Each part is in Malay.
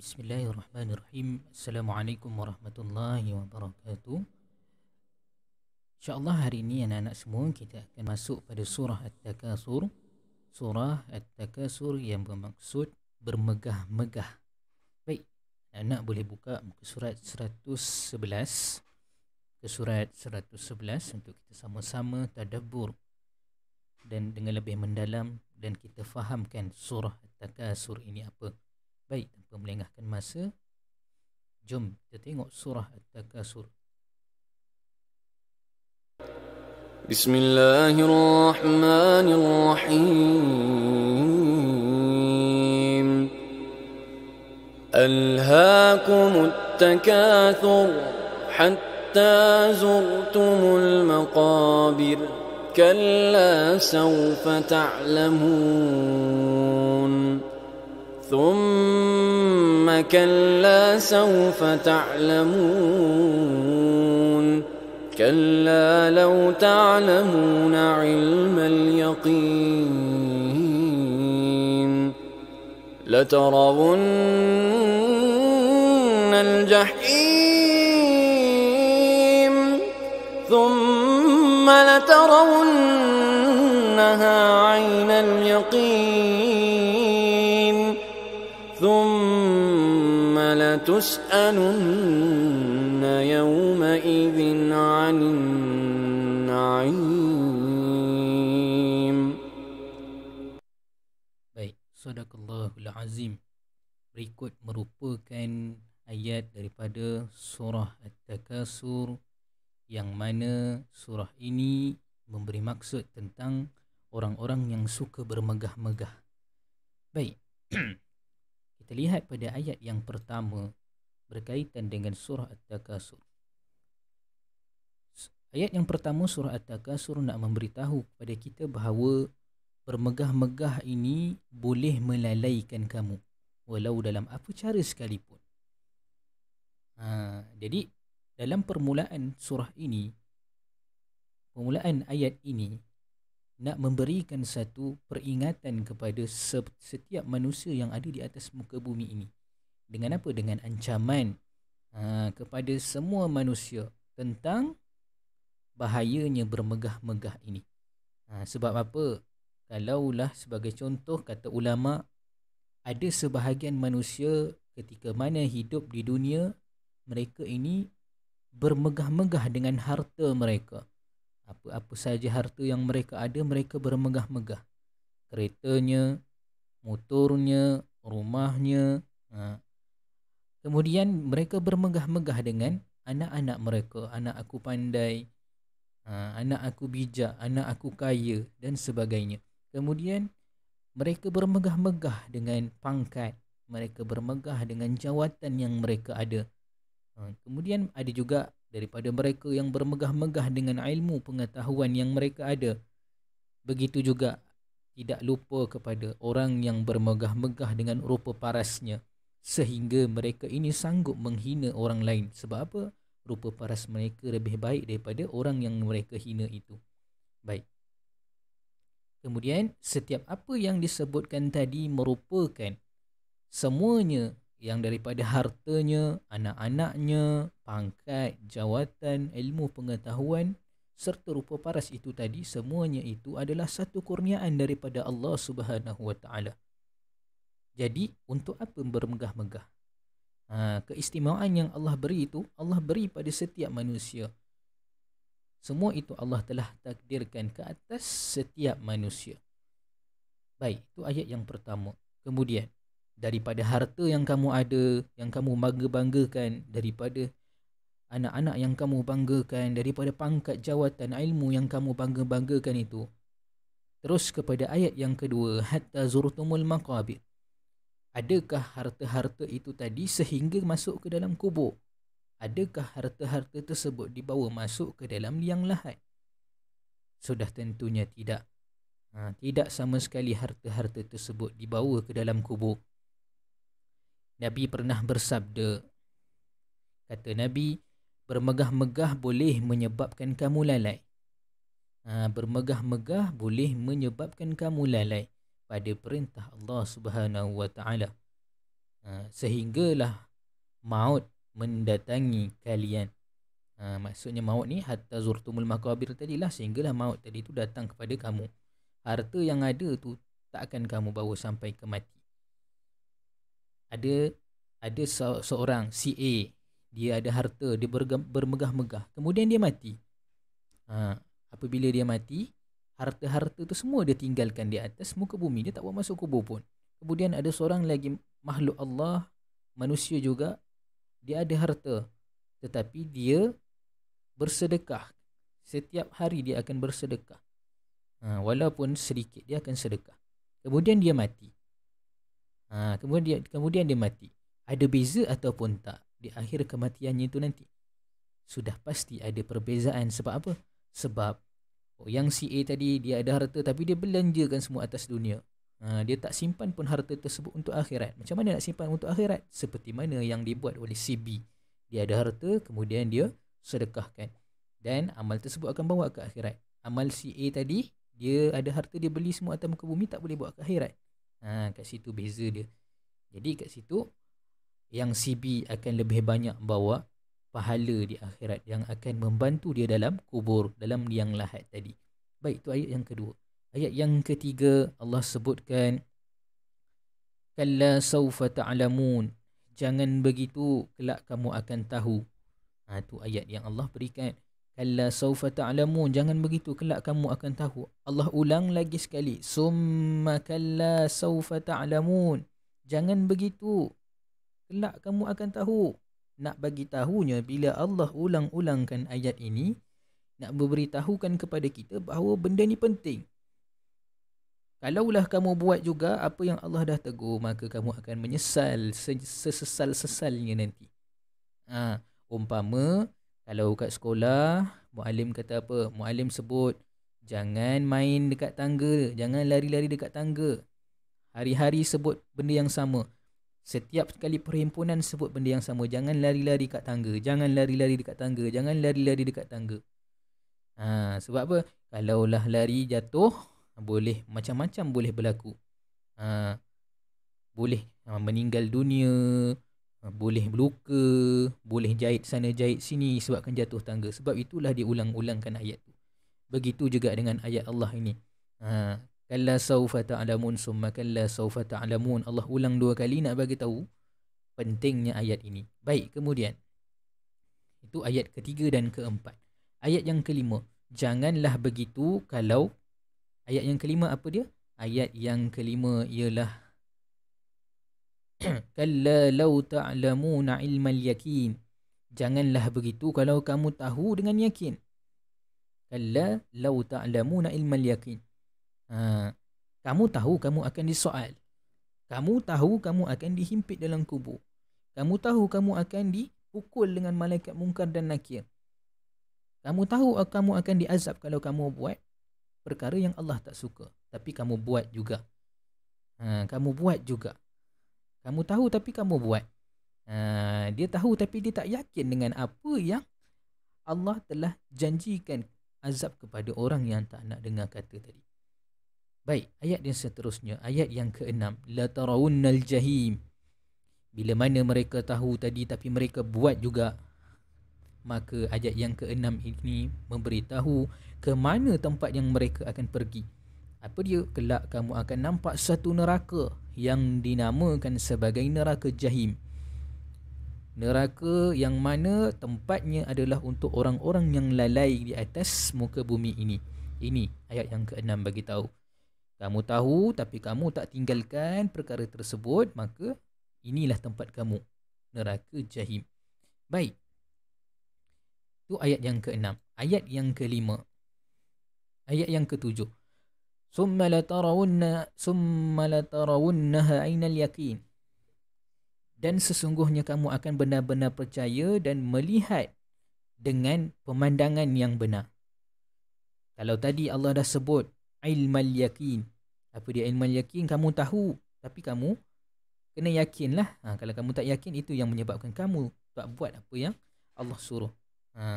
Bismillahirrahmanirrahim. Assalamualaikum warahmatullahi wabarakatuh. InsyaAllah hari ini anak-anak semua kita akan masuk pada surah At-Takasur. Surah At-Takasur yang bermaksud bermegah-megah. Baik, anak boleh buka muka surat 111 ke surat 111 untuk kita sama-sama tadabbur dan dengan lebih mendalam dan kita fahamkan surah At-Takasur ini apa. Baik, tanpa melengahkan masa, jom kita tengok surah At-Takasur. Bismillahirrahmanirrahim. Alhaakumut takathur hatta zurtumul maqabir. Kalla sawfa ta'lamun. ثم كلا سوف تعلمون كلا لو تعلمون علم اليقين لترون الجحيم ثم لترونها عين اليقين ثم لتسألن يومئذ عن النعيم. Baik, Sadaqallahul Azim. Berikut merupakan ayat daripada surah At-Takasur yang mana surah ini memberi maksud tentang orang-orang yang suka bermegah-megah. Baik. Kita lihat pada ayat yang pertama berkaitan dengan surah At-Takasur. Ayat yang pertama surah At-Takasur nak memberitahu kepada kita bahawa bermegah-megah ini boleh melalaikan kamu walau dalam apa cara sekalipun. Jadi dalam permulaan surah ini, permulaan ayat ini nak memberikan satu peringatan kepada setiap manusia yang ada di atas muka bumi ini. Dengan apa? Dengan ancaman kepada semua manusia tentang bahayanya bermegah-megah ini. Sebab apa? Kalaulah sebagai contoh kata ulama, ada sebahagian manusia ketika mana hidup di dunia, mereka ini bermegah-megah dengan harta mereka. Apa-apa saja harta yang mereka ada, mereka bermegah-megah. Keretanya, motornya, rumahnya. Kemudian mereka bermegah-megah dengan anak-anak mereka. Anak aku pandai, anak aku bijak, anak aku kaya dan sebagainya. Kemudian mereka bermegah-megah dengan pangkat. Mereka bermegah dengan jawatan yang mereka ada. Kemudian ada juga daripada mereka yang bermegah-megah dengan ilmu pengetahuan yang mereka ada. Begitu juga tidak lupa kepada orang yang bermegah-megah dengan rupa parasnya, sehingga mereka ini sanggup menghina orang lain. Sebab apa? Rupa paras mereka lebih baik daripada orang yang mereka hina itu. Baik. Kemudian setiap apa yang disebutkan tadi merupakan semuanya yang daripada hartanya, anak-anaknya, pangkat, jawatan, ilmu pengetahuan serta rupa paras itu tadi, semuanya itu adalah satu kurniaan daripada Allah Subhanahu Wa Taala. Jadi untuk apa bermegah-megah? Keistimewaan yang Allah beri itu, Allah beri pada setiap manusia. Semua itu Allah telah takdirkan ke atas setiap manusia. Baik, itu ayat yang pertama. Kemudian daripada harta yang kamu ada, yang kamu bangga-banggakan, daripada anak-anak yang kamu banggakan, daripada pangkat jawatan ilmu yang kamu bangga-banggakan itu. Terus kepada ayat yang kedua, hatta zurtumul maqabir. Adakah harta-harta itu tadi sehingga masuk ke dalam kubur? Adakah harta-harta tersebut dibawa masuk ke dalam liang lahat? Sudah tentunya tidak. Tidak sama sekali harta-harta tersebut dibawa ke dalam kubur. Nabi pernah bersabda, kata Nabi, bermegah-megah boleh menyebabkan kamu lalai. Bermegah-megah boleh menyebabkan kamu lalai pada perintah Allah Subhanahu Wa Taala. Sehinggalah maut mendatangi kalian. Maksudnya maut ni hatta zurtumul maqabir tadilah, sehinggalah maut tadi tu datang kepada kamu. Harta yang ada tu tak akan kamu bawa sampai ke mati. Ada seorang si A, dia ada harta, dia bermegah-megah, kemudian dia mati. Apabila dia mati, harta-harta tu semua dia tinggalkan di atas muka bumi, dia tak buat masuk kubur pun. Kemudian ada seorang lagi makhluk Allah, manusia juga, dia ada harta, tetapi dia bersedekah. Setiap hari dia akan bersedekah, walaupun sedikit dia akan sedekah. Kemudian dia mati. Kemudian dia mati. Ada beza ataupun tak di akhir kematiannya itu nanti? Sudah pasti ada perbezaan. Sebab apa? Sebab yang si A tadi, dia ada harta tapi dia belanjakan semua atas dunia. Dia tak simpan pun harta tersebut untuk akhirat. Macam mana nak simpan untuk akhirat? Seperti mana yang dibuat oleh si B. Dia ada harta, kemudian dia sedekahkan, dan amal tersebut akan bawa ke akhirat. Amal si A tadi, dia ada harta, dia beli semua atas muka bumi, tak boleh bawa ke akhirat. Kat situ beza dia. Jadi kat situ yang si B akan lebih banyak bawa pahala di akhirat yang akan membantu dia dalam kubur, dalam liang lahat tadi. Baik, itu ayat yang kedua. Ayat yang ketiga, Allah sebutkan kalla sawfa ta'lamun, jangan begitu, kelak kamu akan tahu. Itu ayat yang Allah berikan. Kalla sawfa ta'lamun, jangan begitu, kelak kamu akan tahu. Allah ulang lagi sekali, summa kalla sawfa ta'lamun, jangan begitu, kelak kamu akan tahu. Nak bagi tahunya, bila Allah ulang-ulangkan ayat ini, nak memberitahukan kepada kita bahawa benda ni penting. Kalaulah kamu buat juga apa yang Allah dah tegur, maka kamu akan menyesal sesesal-sesalnya nanti. Umpama kalau kat sekolah, muallim kata apa? Muallim sebut, jangan main dekat tangga, jangan lari-lari dekat tangga. Hari-hari sebut benda yang sama. Setiap kali perhimpunan sebut benda yang sama. Jangan lari-lari dekat tangga, jangan lari-lari dekat tangga, jangan lari-lari dekat tangga. Sebab apa? Kalaulah lari jatuh, boleh macam-macam boleh berlaku. Boleh meninggal dunia, boleh berluka, boleh jahit sana jahit sini sebabkan jatuh tangga. Sebab itulah diulang-ulangkan ayat tu. Begitu juga dengan ayat Allah ini. Kalla sawfa ta'lamun summa kalla sawfa ta'lamun. Allah ulang dua kali nak bagi tahu pentingnya ayat ini. Baik, kemudian itu ayat ketiga dan keempat. Ayat yang kelima, janganlah begitu kalau. Ayat yang kelima apa dia? Ayat yang kelima ialah kalla law ta'lamuna ilmal yakin, janganlah begitu kalau kamu tahu dengan yakin. Kalla law ta'lamuna ilmal yakin. Kamu tahu kamu akan disoal. Kamu tahu kamu akan dihimpit dalam kubur. Kamu tahu kamu akan dipukul dengan malaikat mungkar dan nakir. Kamu tahu kamu akan diazab kalau kamu buat perkara yang Allah tak suka, tapi kamu buat juga. Kamu buat juga. Kamu tahu tapi kamu buat. Dia tahu tapi dia tak yakin dengan apa yang Allah telah janjikan azab kepada orang yang tak nak dengar kata tadi. Baik, ayat yang seterusnya, ayat yang ke-6, la tarawunnal jahim. Bila mana mereka tahu tadi tapi mereka buat juga, maka ayat yang ke-6 ini memberitahu ke mana tempat yang mereka akan pergi. Apa dia? Kelak kamu akan nampak satu neraka yang dinamakan sebagai neraka jahim. Neraka yang mana tempatnya adalah untuk orang-orang yang lalai di atas muka bumi ini. Ini ayat yang ke-6 bagi tahu. Kamu tahu tapi kamu tak tinggalkan perkara tersebut, maka inilah tempat kamu, neraka jahim. Baik, itu ayat yang ke-6. Ayat yang ke-5, ayat yang ke-7, summa latarawunnaha ainal yakin, dan sesungguhnya kamu akan benar-benar percaya dan melihat dengan pemandangan yang benar. Kalau tadi Allah dah sebut ilmal yakin. Apa dia ilmal yakin? Kamu tahu tapi kamu kena yakinlah. Kalau kamu tak yakin, itu yang menyebabkan kamu tak buat apa yang Allah suruh.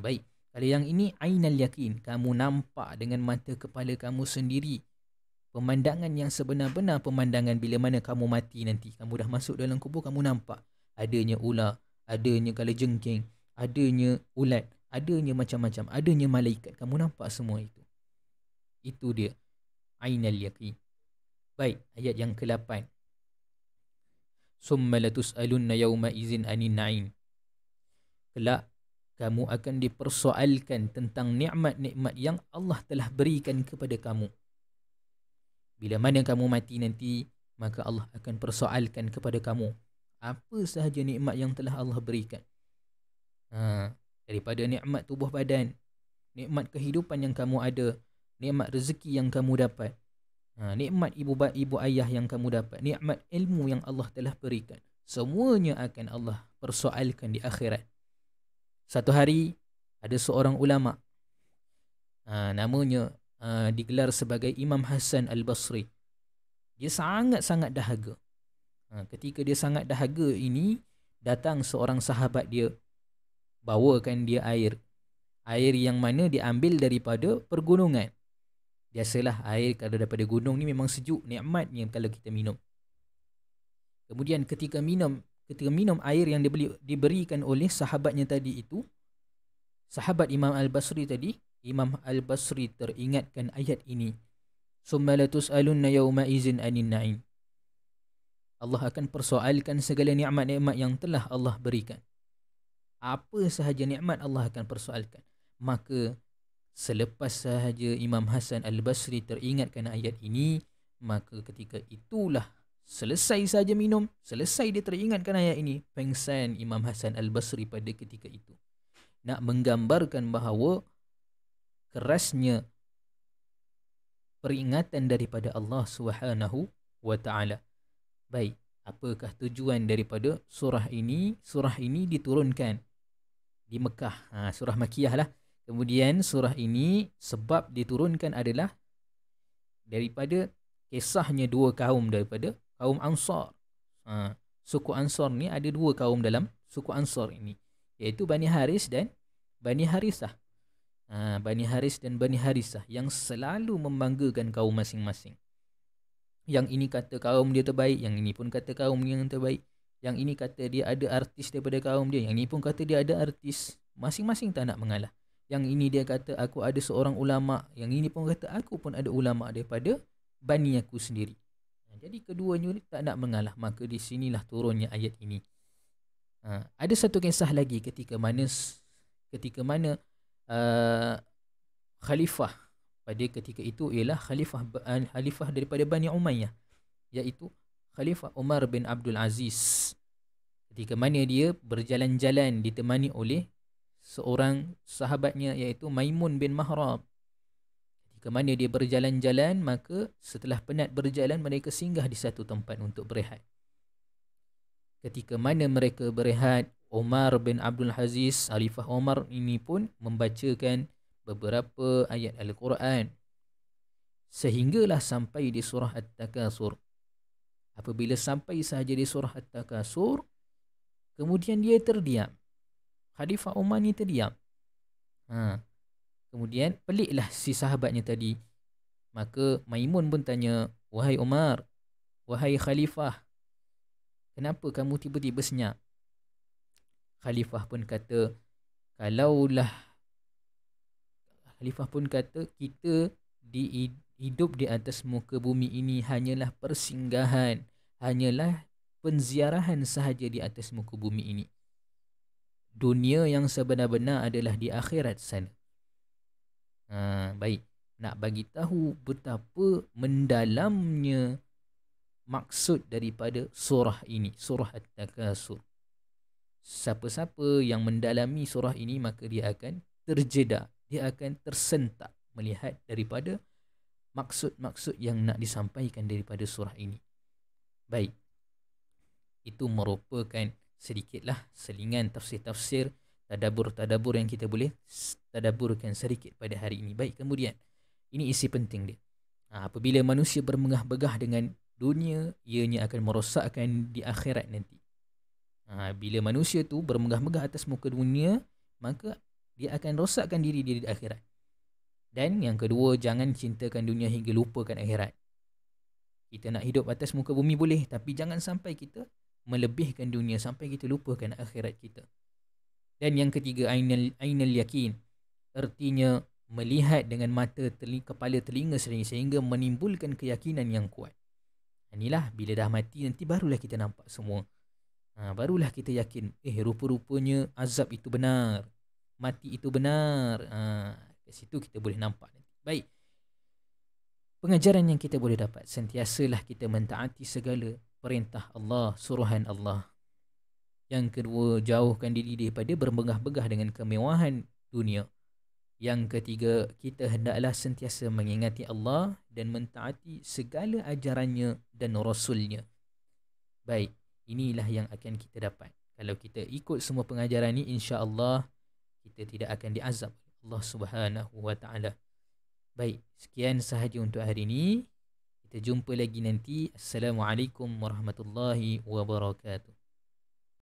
Baik. Kalau yang ini ainal yakin, kamu nampak dengan mata kepala kamu sendiri pemandangan yang sebenar-benar pemandangan bila mana kamu mati nanti. Kamu dah masuk dalam kubur, kamu nampak adanya ular, adanya kalajengking, adanya ulat, adanya macam-macam, adanya malaikat. Kamu nampak semua itu. Itu dia ainal yaqin. Baik, ayat yang ke-8. Summa latus'alunna yawma izin anin na'im. Kelak kamu akan dipersoalkan tentang nikmat-nikmat yang Allah telah berikan kepada kamu. Bila mana kamu mati nanti, maka Allah akan persoalkan kepada kamu apa sahaja nikmat yang telah Allah berikan. Daripada nikmat tubuh badan, nikmat kehidupan yang kamu ada, nikmat rezeki yang kamu dapat, nikmat ibu ayah yang kamu dapat, nikmat ilmu yang Allah telah berikan. Semuanya akan Allah persoalkan di akhirat. Satu hari ada seorang ulama, namanya digelar sebagai Imam Hasan Al-Basri. Dia sangat-sangat dahaga. Ketika dia sangat dahaga ini, datang seorang sahabat dia, bawakan dia air. Air yang mana diambil daripada pergunungan. Biasalah air kalau daripada gunung ni memang sejuk, nikmatnya kalau kita minum. Kemudian ketika minum air yang diberikan oleh sahabatnya tadi itu, sahabat Imam Al-Basri tadi, Imam Al-Basri teringatkan ayat ini. Summa latus'alunna yawma izin anin na'im. Allah akan persoalkan segala nikmat-nikmat yang telah Allah berikan. Apa sahaja nikmat Allah akan persoalkan. Maka selepas sahaja Imam Hasan Al-Basri teringatkan ayat ini, maka ketika itulah selesai saja minum, selesai dia teringatkan ayat ini, pengsan Imam Hasan Al-Basri pada ketika itu. Nak menggambarkan bahawa kerasnya peringatan daripada Allah Subhanahu wa taala. Baik, apakah tujuan daripada surah ini? Surah ini diturunkan di Mekah. Surah Makiyah lah. Kemudian surah ini sebab diturunkan adalah daripada kisahnya dua kaum daripada kaum Ansar. Suku Ansar ni ada dua kaum dalam suku Ansar ini, iaitu Bani Haris dan Bani Harisah. Bani Haris dan Bani Harisah yang selalu membanggakan kaum masing-masing. Yang ini kata kaum dia terbaik, yang ini pun kata kaum yang terbaik. Yang ini kata dia ada artis daripada kaum dia, yang ini pun kata dia ada artis. Masing-masing tak nak mengalah. Yang ini dia kata aku ada seorang ulama, yang ini pun kata aku pun ada ulama daripada bani aku sendiri. Jadi keduanya tak nak mengalah. Maka di sinilah turunnya ayat ini. Ada satu kisah lagi ketika mana khalifah pada ketika itu ialah khalifah daripada Bani Umayyah, iaitu Khalifah Umar bin Abdul Aziz. Ketika mana dia berjalan-jalan ditemani oleh seorang sahabatnya, iaitu Maimun bin Mahrab. Ketika mana dia berjalan-jalan, maka setelah penat berjalan, mereka singgah di satu tempat untuk berehat. Ketika mana mereka berehat, Umar bin Abdul Aziz, Khalifah Umar ini pun membacakan beberapa ayat Al-Quran sehinggalah sampai di surah At-Takasur. Apabila sampai sahaja di surah At-Takasur, kemudian dia terdiam. Khalifah Umar ni terdiam. Kemudian peliklah si sahabatnya tadi. Maka Maimun pun tanya, wahai Umar, wahai Khalifah, kenapa kamu tiba-tiba senyap? Khalifah pun kata, kita hidup di atas muka bumi ini hanyalah persinggahan, hanyalah penziarahan sahaja di atas muka bumi ini. Dunia yang sebenar-benar adalah di akhirat sana. Baik, nak bagi tahu betapa mendalamnya maksud daripada surah ini, surah At-Takasur. Siapa-siapa yang mendalami surah ini, maka dia akan terjedak, dia akan tersentak melihat daripada maksud-maksud yang nak disampaikan daripada surah ini. Baik, itu merupakan sedikitlah selingan tafsir-tafsir, tadabbur-tadabbur yang kita boleh tadabburkan sedikit pada hari ini. Baik, kemudian ini isi penting dia. Apabila manusia bermegah-megah dengan dunia, ianya akan merosakkan di akhirat nanti. Bila manusia tu bermegah-megah atas muka dunia, maka dia akan rosakkan diri dia di akhirat. Dan yang kedua, jangan cintakan dunia hingga lupakan akhirat. Kita nak hidup atas muka bumi boleh, tapi jangan sampai kita melebihkan dunia sampai kita lupakan akhirat kita. Dan yang ketiga, ainal yakin, artinya melihat dengan mata, kepala, telinga sehingga menimbulkan keyakinan yang kuat. Inilah bila dah mati nanti barulah kita nampak semua. Barulah kita yakin, rupa-rupanya azab itu benar, mati itu benar. Kat situ kita boleh nampak nanti. Baik. Pengajaran yang kita boleh dapat, sentiasalah kita mentaati segala perintah Allah, suruhan Allah. Yang kedua, jauhkan diri daripada bermegah-megah dengan kemewahan dunia. Yang ketiga, kita hendaklah sentiasa mengingati Allah dan mentaati segala ajarannya dan Rasulnya. Baik, inilah yang akan kita dapat. Kalau kita ikut semua pengajaran ini, insya-Allah kita tidak akan diazab Allah Subhanahu wa taala. Baik, sekian sahaja untuk hari ini. Kita jumpa lagi nanti. Assalamualaikum warahmatullahi wabarakatuh.